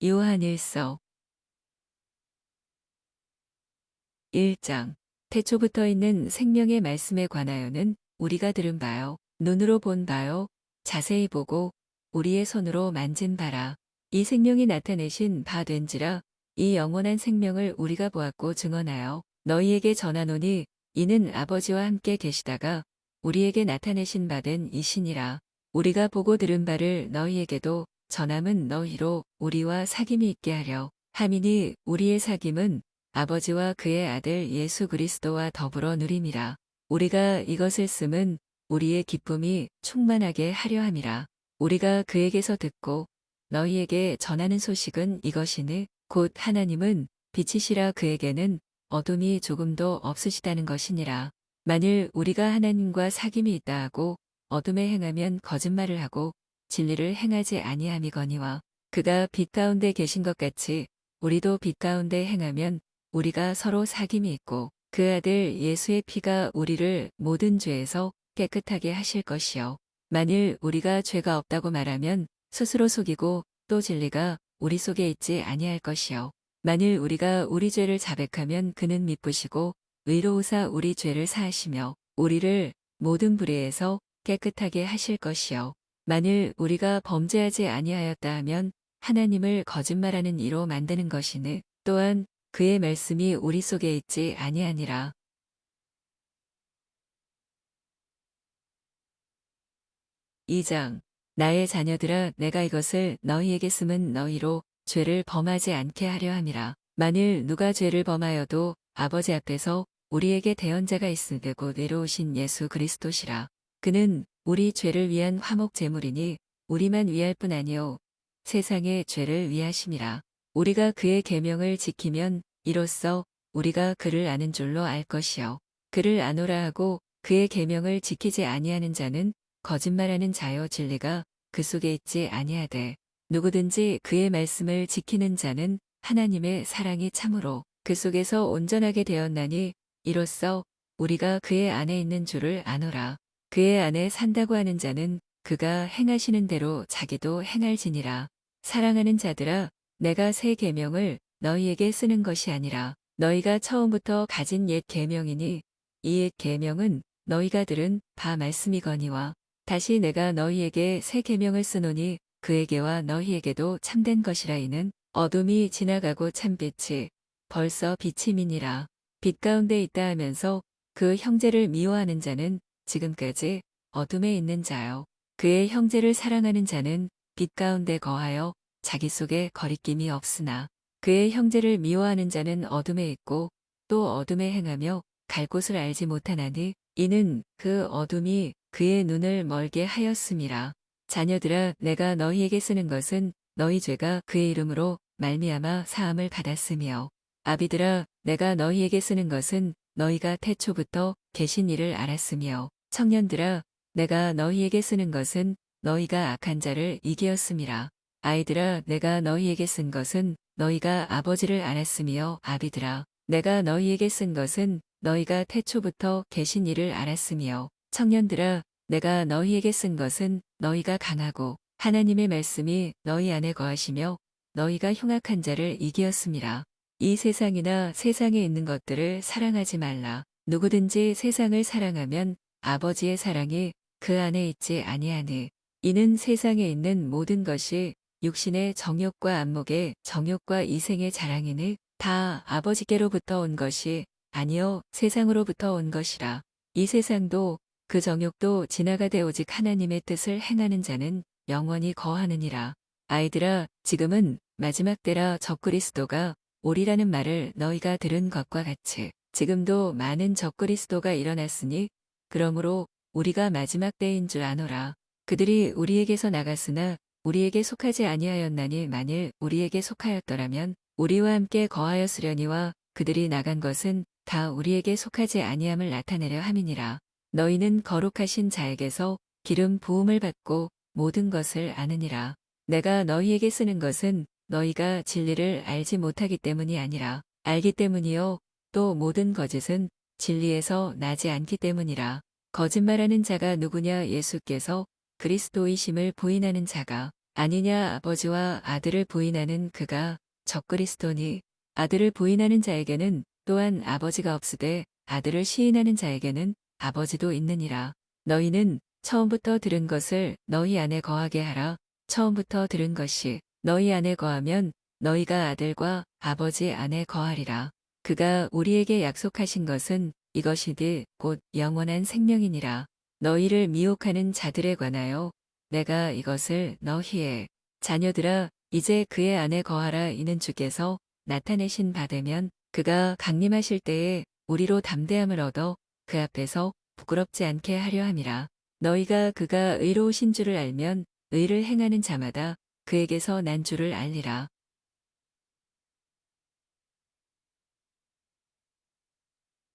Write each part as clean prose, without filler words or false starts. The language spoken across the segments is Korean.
요한일서 1장. 태초부터 있는 생명의 말씀에 관하여는 우리가 들은 바요, 눈으로 본 바요, 자세히 보고 우리의 손으로 만진 바라. 이 생명이 나타내신 바 된지라. 이 영원한 생명을 우리가 보았고 증언하여 너희에게 전하노니 이는 아버지와 함께 계시다가 우리에게 나타내신 바 된 이시니라. 우리가 보고 들은 바를 너희에게도 전함은 너희로 우리와 사귐이 있게 하려 함이니 우리의 사귐은 아버지와 그의 아들 예수 그리스도와 더불어 누림이라. 우리가 이것을 쓰면 우리의 기쁨이 충만하게 하려 함이라. 우리가 그에게서 듣고 너희에게 전하는 소식은 이것이니 곧 하나님은 빛이시라. 그에게는 어둠이 조금도 없으시다는 것이니라. 만일 우리가 하나님과 사귐이 있다 하고 어둠에 행하면 거짓말을 하고 진리를 행하지 아니함이거니와 그가 빛 가운데 계신 것 같이 우리도 빛 가운데 행하면 우리가 서로 사귐이 있고 그 아들 예수의 피가 우리를 모든 죄에서 깨끗하게 하실 것이요. 만일 우리가 죄가 없다고 말하면 스스로 속이고 또 진리가 우리 속에 있지 아니할 것이요. 만일 우리가 우리 죄를 자백하면 그는 미쁘시고 의로우사 우리 죄를 사하시며 우리를 모든 불의에서 깨끗하게 하실 것이요. 만일 우리가 범죄하지 아니하였다 하면 하나님을 거짓말하는 이로 만드는 것이니 또한 그의 말씀이 우리 속에 있지 아니하니라. 2장. 나의 자녀들아, 내가 이것을 너희에게 쓰면 너희로 죄를 범하지 않게 하려 함이라. 만일 누가 죄를 범하여도 아버지 앞에서 우리에게 대언자가 있으되 곧 의로우신 예수 그리스도시라. 그는 우리 죄를 위한 화목 제물이니 우리만 위할 뿐 아니요 세상의 죄를 위하심이라. 우리가 그의 계명을 지키면 이로써 우리가 그를 아는 줄로 알 것이요. 그를 아노라 하고 그의 계명을 지키지 아니하는 자는 거짓말하는 자여 진리가 그 속에 있지 아니하되 누구든지 그의 말씀을 지키는 자는 하나님의 사랑이 참으로 그 속에서 온전하게 되었나니 이로써 우리가 그의 안에 있는 줄을 아노라. 그의 안에 산다고 하는 자는 그가 행하시는 대로 자기도 행할지니라. 사랑하는 자들아, 내가 새 계명을 너희에게 쓰는 것이 아니라 너희가 처음부터 가진 옛 계명이니 이 옛 계명은 너희가 들은 바 말씀이거니와 다시 내가 너희에게 새 계명을 쓰노니 그에게와 너희에게도 참된 것이라. 이는 어둠이 지나가고 참빛이 벌써 비침이니라. 빛 가운데 있다 하면서 그 형제를 미워하는 자는 지금까지 어둠에 있는 자요. 그의 형제를 사랑하는 자는 빛 가운데 거하여 자기 속에 거리낌이 없으나 그의 형제를 미워하는 자는 어둠에 있고 또 어둠에 행하며 갈 곳을 알지 못하나니 이는 그 어둠이 그의 눈을 멀게 하였음이라. 자녀들아, 내가 너희에게 쓰는 것은 너희 죄가 그의 이름으로 말미암아 사함을 받았으며 아비들아, 내가 너희에게 쓰는 것은 너희가 태초부터 계신 이를 알았으며 청년들아, 내가 너희에게 쓰는 것은 너희가 악한 자를 이기었음이라. 아이들아, 내가 너희에게 쓴 것은 너희가 아버지를 알았으며 아비들아, 내가 너희에게 쓴 것은 너희가 태초부터 계신 이를 알았으며 청년들아, 내가 너희에게 쓴 것은 너희가 강하고 하나님의 말씀이 너희 안에 거하시며 너희가 흉악한 자를 이기었음이라. 이 세상이나 세상에 있는 것들을 사랑하지 말라. 누구든지 세상을 사랑하면 아버지의 사랑이 그 안에 있지 아니하니 이는 세상에 있는 모든 것이 육신의 정욕과 안목의 정욕과 이생의 자랑이니 다 아버지께로부터 온 것이 아니요 세상으로부터 온 것이라. 이 세상도 그 정욕도 지나가되 오직 하나님의 뜻을 행하는 자는 영원히 거하느니라. 아이들아, 지금은 마지막 때라. 적그리스도가 오리라는 말을 너희가 들은 것과 같이 지금도 많은 적그리스도가 일어났으니 그러므로 우리가 마지막 때인 줄 아노라. 그들이 우리에게서 나갔으나 우리에게 속하지 아니하였나니 만일 우리에게 속하였더라면 우리와 함께 거하였으려니와 그들이 나간 것은 다 우리에게 속하지 아니함을 나타내려 함이니라. 너희는 거룩하신 자에게서 기름 부음을 받고 모든 것을 아느니라. 내가 너희에게 쓰는 것은 너희가 진리를 알지 못하기 때문이 아니라 알기 때문이요 또 모든 거짓은 진리에서 나지 않기 때문이라. 거짓말하는 자가 누구냐? 예수께서 그리스도이심을 부인하는 자가 아니냐 아버지와 아들을 부인하는 그가 적그리스도니 아들을 부인하는 자에게는 또한 아버지가 없으되 아들을 시인하는 자에게는 아버지도 있느니라. 너희는 처음부터 들은 것을 너희 안에 거하게 하라. 처음부터 들은 것이 너희 안에 거하면 너희가 아들과 아버지 안에 거하리라. 그가 우리에게 약속하신 것은 이것이되 곧 영원한 생명이니라. 너희를 미혹하는 자들에 관하여 내가 이것을 너희의 자녀들아 이제 그의 안에 거하라 이는 주께서 나타내신 바 되면 그가 강림하실 때에 우리로 담대함을 얻어 그 앞에서 부끄럽지 않게 하려 함이라. 너희가 그가 의로우신 줄을 알면 의를 행하는 자마다 그에게서 난 줄을 알리라.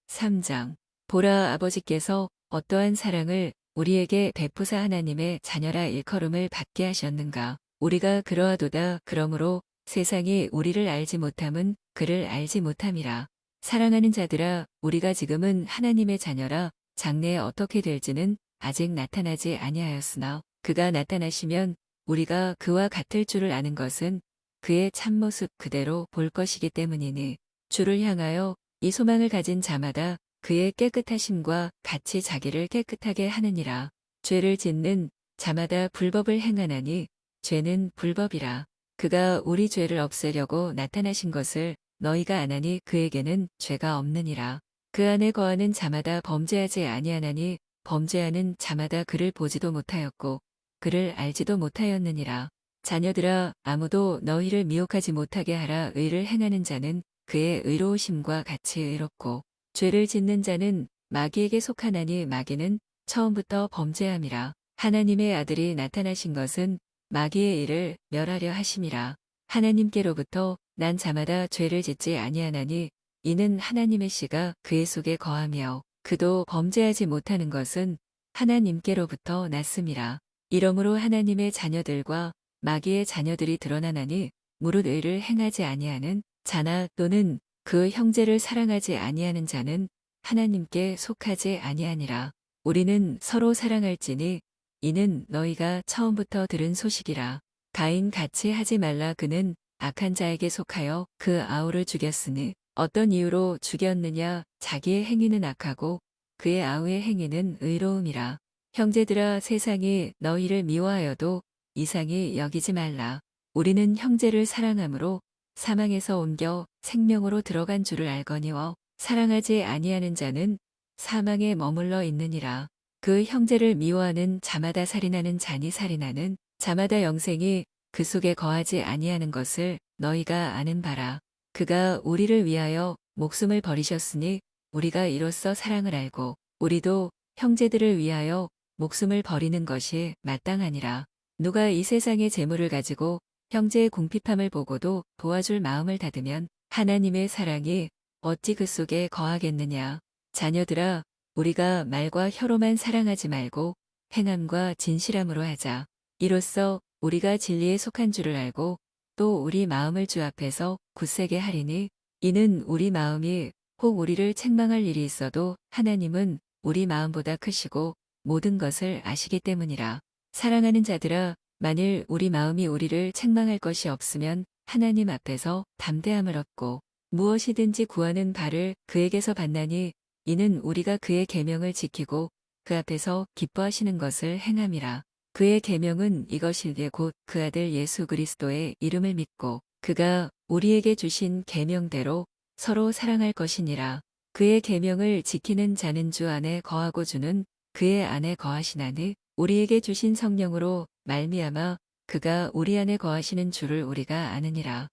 3장 보라 아버지께서 어떠한 사랑을 우리에게 베푸사 하나님의 자녀라 일컬음을 받게 하셨는가. 우리가 그러하도다. 그러므로 세상이 우리를 알지 못함은 그를 알지 못함이라. 사랑하는 자들아 우리가 지금은 하나님의 자녀라 장래에 어떻게 될지는 아직 나타나지 아니하였으나 그가 나타나시면 우리가 그와 같을 줄을 아는 것은 그의 참모습 그대로 볼 것이기 때문이니 주를 향하여 이 소망을 가진 자마다 그의 깨끗하심과 같이 자기를 깨끗하게 하느니라. 죄를 짓는 자마다 불법을 행하나니 죄는 불법이라. 그가 우리 죄를 없애려고 나타나신 것을 너희가 아나니 그에게는 죄가 없느니라. 그 안에 거하는 자마다 범죄하지 아니하나니 범죄하는 자마다 그를 보지도 못하였고 그를 알지도 못하였느니라. 자녀들아 아무도 너희를 미혹하지 못하게 하라. 의를 행하는 자는 그의 의로우심과 같이 의롭고 죄를 짓는 자는 마귀에게 속하나니 마귀는 처음부터 범죄함이라. 하나님의 아들이 나타나신 것은 마귀의 일을 멸하려 하심이라. 하나님께로부터 난 자마다 죄를 짓지 아니하나니 이는 하나님의 씨가 그의 속에 거하며 그도 범죄하지 못하는 것은 하나님께로부터 났음이라. 이러므로 하나님의 자녀들과 마귀의 자녀들이 드러나나니 무릇 의를 행하지 아니하는 자나 또는 그 형제를 사랑하지 아니하는 자는 하나님께 속하지 아니하니라. 우리는 서로 사랑할지니 이는 너희가 처음부터 들은 소식이라. 가인 같이 하지 말라. 그는 악한 자에게 속하여 그 아우를 죽였으니 어떤 이유로 죽였느냐. 자기의 행위는 악하고 그의 아우의 행위는 의로움이라. 형제들아 세상이 너희를 미워하여도 이상히 여기지 말라. 우리는 형제를 사랑함으로 사망에서 옮겨 생명으로 들어간 줄을 알거니와 사랑하지 아니하는 자는 사망에 머물러 있느니라. 그 형제를 미워하는 자마다 살인하는 자니 살인하는 자마다 영생이 그 속에 거하지 아니하는 것을 너희가 아는 바라. 그가 우리를 위하여 목숨을 버리셨으니 우리가 이로써 사랑을 알고 우리도 형제들을 위하여 목숨을 버리는 것이 마땅하니라. 누가 이 세상의 재물을 가지고 형제의 궁핍함을 보고도 도와줄 마음을 닫으면 하나님의 사랑이 어찌 그 속에 거하겠느냐. 자녀들아 우리가 말과 혀로만 사랑하지 말고 행함과 진실함으로 하자. 이로써 우리가 진리에 속한 줄을 알고 또 우리 마음을 주 앞에서 굳세게 하리니 이는 우리 마음이 혹 우리를 책망할 일이 있어도 하나님은 우리 마음보다 크시고 모든 것을 아시기 때문이라. 사랑하는 자들아 만일 우리 마음이 우리를 책망할 것이 없으면 하나님 앞에서 담대함을 얻고 무엇이든지 구하는 바를 그에게서 받나니 이는 우리가 그의 계명을 지키고 그 앞에서 기뻐하시는 것을 행함이라. 그의 계명은 이것이되 곧 그 아들 예수 그리스도의 이름을 믿고 그가 우리에게 주신 계명대로 서로 사랑할 것이니라. 그의 계명을 지키는 자는 주 안에 거하고 주는 그의 안에 거하시나니 우리에게 주신 성령으로 말미암아 그가 우리 안에 거하시는 줄을 우리가 아느니라.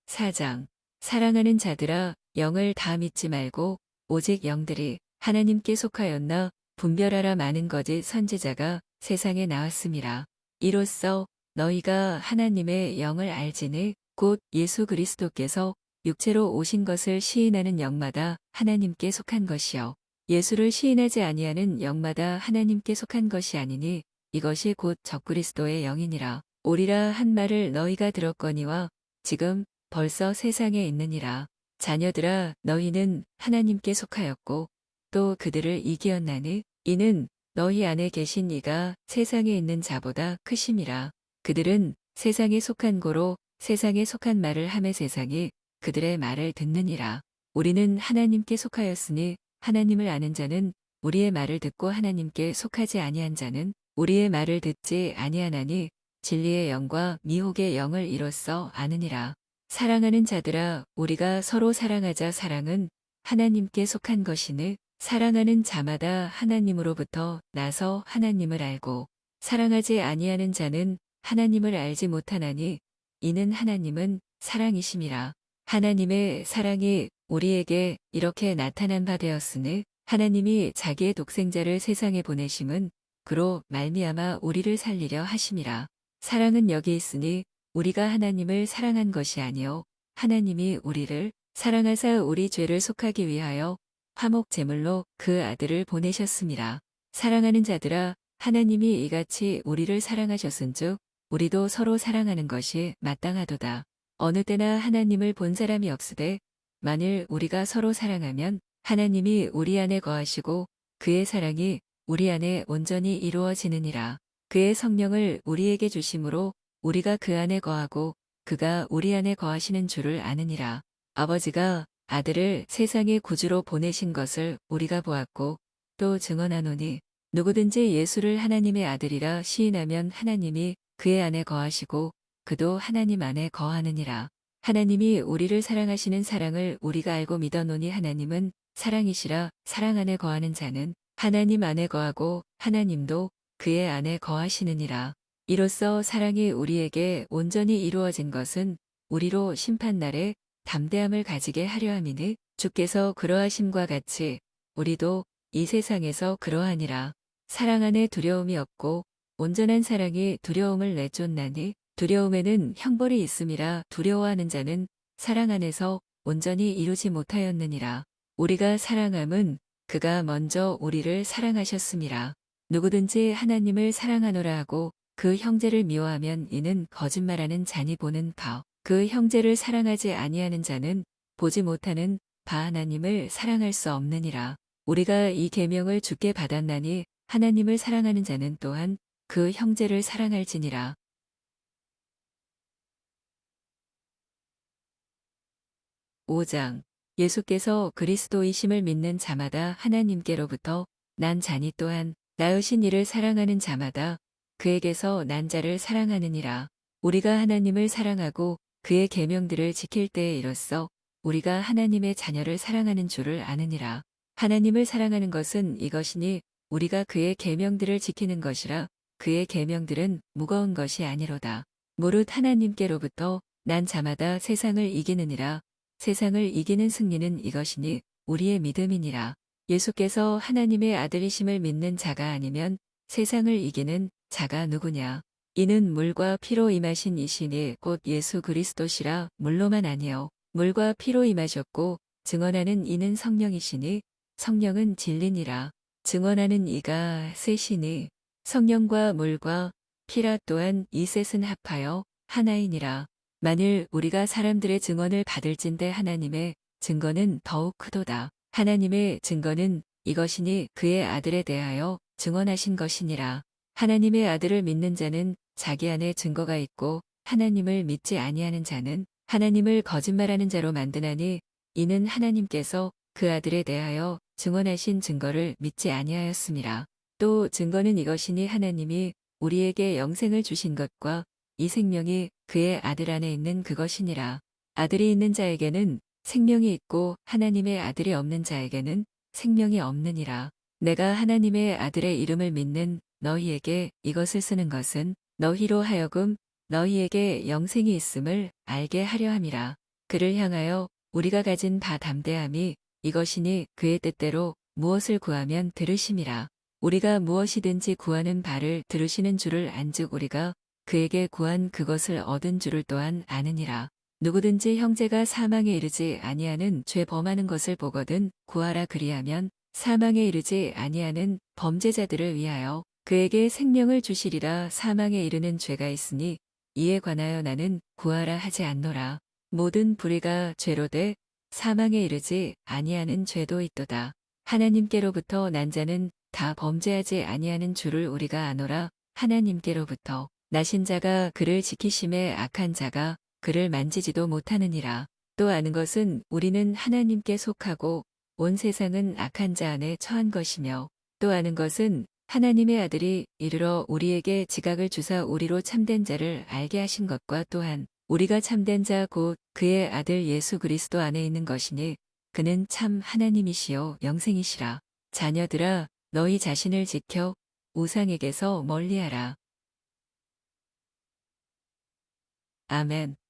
4장 사랑하는 자들아 영을 다 믿지 말고 오직 영들이 하나님께 속하였나 분별하라. 많은 거짓 선지자가 세상에 나왔음이라. 이로써 너희가 하나님의 영을 알지니 곧 예수 그리스도께서 육체로 오신 것을 시인하는 영마다 하나님께 속한 것이요 예수를 시인하지 아니하는 영마다 하나님께 속한 것이 아니니 이것이 곧 적그리스도의 영이니라. 오리라 한 말을 너희가 들었거니와 지금 벌써 세상에 있느니라. 자녀들아 너희는 하나님께 속하였고 또 그들을 이기었나니 이는 너희 안에 계신 이가 세상에 있는 자보다 크심이라. 그들은 세상에 속한 고로 세상에 속한 말을 하매 세상이 그들의 말을 듣느니라. 우리는 하나님께 속하였으니 하나님을 아는 자는 우리의 말을 듣고 하나님께 속하지 아니한 자는 우리의 말을 듣지 아니하나니 진리의 영과 미혹의 영을 이로써 아느니라. 사랑하는 자들아, 우리가 서로 사랑하자. 사랑은 하나님께 속한 것이니 사랑하는 자마다 하나님으로부터 나서 하나님을 알고 사랑하지 아니하는 자는 하나님을 알지 못하나니 이는 하나님은 사랑이심이라. 하나님의 사랑이 우리에게 이렇게 나타난 바 되었으니 하나님이 자기의 독생자를 세상에 보내심은 그로 말미암아 우리를 살리려 하심이라. 사랑은 여기 있으니 우리가 하나님을 사랑한 것이 아니요 하나님이 우리를 사랑하사 우리 죄를 속하기 위하여 화목 제물로 그 아들을 보내셨습니다. 사랑하는 자들아, 하나님이 이같이 우리를 사랑하셨은즉 우리도 서로 사랑하는 것이 마땅하도다. 어느 때나 하나님을 본 사람이 없으되 만일 우리가 서로 사랑하면 하나님이 우리 안에 거하시고 그의 사랑이 우리 안에 온전히 이루어지느니라. 그의 성령을 우리에게 주심으로 우리가 그 안에 거하고 그가 우리 안에 거하시는 줄을 아느니라. 아버지가 아들을 세상의 구주로 보내신 것을 우리가 보았고 또 증언하노니 누구든지 예수를 하나님의 아들이라 시인하면 하나님이 그의 안에 거하시고 그도 하나님 안에 거하느니라. 하나님이 우리를 사랑하시는 사랑을 우리가 알고 믿어노니 하나님은 사랑이시라. 사랑 안에 거하는 자는 하나님 안에 거하고 하나님도 그의 안에 거하시느니라. 이로써 사랑이 우리에게 온전히 이루어진 것은 우리로 심판날에 담대함을 가지게 하려 함이니 주께서 그러하심과 같이 우리도 이 세상에서 그러하니라. 사랑 안에 두려움이 없고 온전한 사랑이 두려움을 내쫓나니 두려움에는 형벌이 있음이라. 두려워하는 자는 사랑 안에서 온전히 이루지 못하였느니라. 우리가 사랑함은 그가 먼저 우리를 사랑하셨음이라. 누구든지 하나님을 사랑하노라 하고 그 형제를 미워하면 이는 거짓말하는 자니 보는 바 그 형제를 사랑하지 아니하는 자는 보지 못하는 바 하나님을 사랑할 수 없느니라. 우리가 이 계명을 주께 받았나니 하나님을 사랑하는 자는 또한 그 형제를 사랑할지니라. 5장. 예수께서 그리스도이심을 믿는 자마다 하나님께로부터 난 자니 또한 낳으신 이를 사랑하는 자마다 그에게서 난 자를 사랑하느니라. 우리가 하나님을 사랑하고 그의 계명들을 지킬 때에 이로써 우리가 하나님의 자녀를 사랑하는 줄을 아느니라. 하나님을 사랑하는 것은 이것이니 우리가 그의 계명들을 지키는 것이라. 그의 계명들은 무거운 것이 아니로다. 무릇 하나님께로부터 난 자마다 세상을 이기느니라. 세상을 이기는 승리는 이것이니 우리의 믿음이니라. 예수께서 하나님의 아들이심을 믿는 자가 아니면 세상을 이기는 자가 누구냐. 이는 물과 피로 임하신 이시니 곧 예수 그리스도시라. 물로만 아니요 물과 피로 임하셨고 증언하는 이는 성령이시니 성령은 진리니라. 증언하는 이가 셋이니 성령과 물과 피라. 또한 이 셋은 합하여 하나이니라. 만일 우리가 사람들의 증언을 받을진대 하나님의 증거는 더욱 크도다. 하나님의 증거는 이것이니 그의 아들에 대하여 증언하신 것이니라. 하나님의 아들을 믿는 자는 자기 안에 증거가 있고 하나님을 믿지 아니하는 자는 하나님을 거짓말하는 자로 만드나니 이는 하나님께서 그 아들에 대하여 증언하신 증거를 믿지 아니하였음이라. 또 증거는 이것이니 하나님이 우리에게 영생을 주신 것과 이 생명이 그의 아들 안에 있는 그것이니라. 아들이 있는 자에게는 생명이 있고 하나님의 아들이 없는 자에게는 생명이 없느니라. 내가 하나님의 아들의 이름을 믿는 너희에게 이것을 쓰는 것은 너희로 하여금 너희에게 영생이 있음을 알게 하려 함이라. 그를 향하여 우리가 가진 바 담대함이 이것이니 그의 뜻대로 무엇을 구하면 들으심이라. 우리가 무엇이든지 구하는 바를 들으시는 줄을 안즉 우리가 그에게 구한 그것을 얻은 줄을 또한 아느니라. 누구든지 형제가 사망에 이르지 아니하는 죄 범하는 것을 보거든 구하라. 그리하면 사망에 이르지 아니하는 범죄자들을 위하여 그에게 생명을 주시리라. 사망에 이르는 죄가 있으니 이에 관하여 나는 구하라 하지 않노라. 모든 불의가 죄로 돼 사망에 이르지 아니하는 죄도 있도다. 하나님께로부터 난 자는 다 범죄하지 아니하는 줄을 우리가 아노라. 하나님께로부터 나신 자가 그를 지키심에 악한 자가 그를 만지지도 못하느니라. 또 아는 것은 우리는 하나님께 속하고 온 세상은 악한 자 안에 처한 것이며, 또 아는 것은 하나님의 아들이 이르러 우리에게 지각을 주사 우리로 참된 자를 알게 하신 것과, 또한 우리가 참된 자 곧 그의 아들 예수 그리스도 안에 있는 것이니 그는 참 하나님이시요 영생이시라. 자녀들아, 너희 자신을 지켜 우상에게서 멀리하라. 아멘.